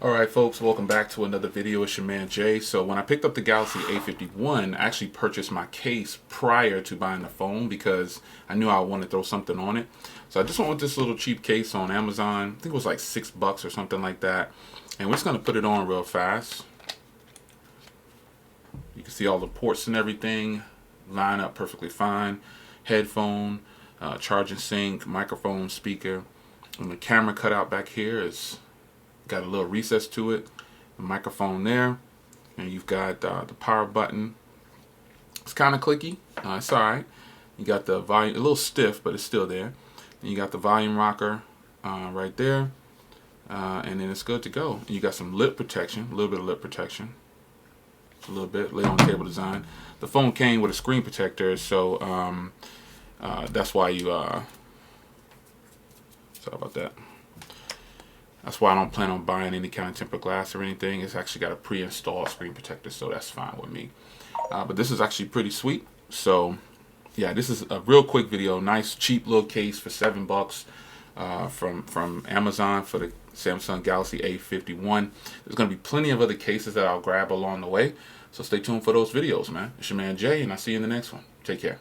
Alright folks, welcome back to another video. It's your man Jay. So when I picked up the Galaxy A51, I actually purchased my case prior to buying the phone because I knew I wanted to throw something on it. So I just went with this little cheap case on Amazon. I think it was like $6 or something like that. And we're just going to put it on real fast. You can see all the ports and everything line up perfectly fine. Headphone, charging sync, microphone, speaker. And the camera cutout back here is got a little recess to it, the microphone there, and you've got the power button. It's kind of clicky, it's alright. You got the volume, a little stiff, but it's still there. And you got the volume rocker right there, and then it's good to go. And you got some lip protection, a little bit of lip protection, a little bit, lay on table design. The phone came with a screen protector, so that's why you, sorry about that. That's why I don't plan on buying any kind of tempered glass or anything. It's actually got a pre-installed screen protector, so that's fine with me. But this is actually pretty sweet. So yeah, this is a real quick video. Nice cheap little case for $7 from Amazon for the Samsung Galaxy A51. There's going to be plenty of other cases that I'll grab along the way. So stay tuned for those videos, man. It's your man Jay, and I'll see you in the next one. Take care.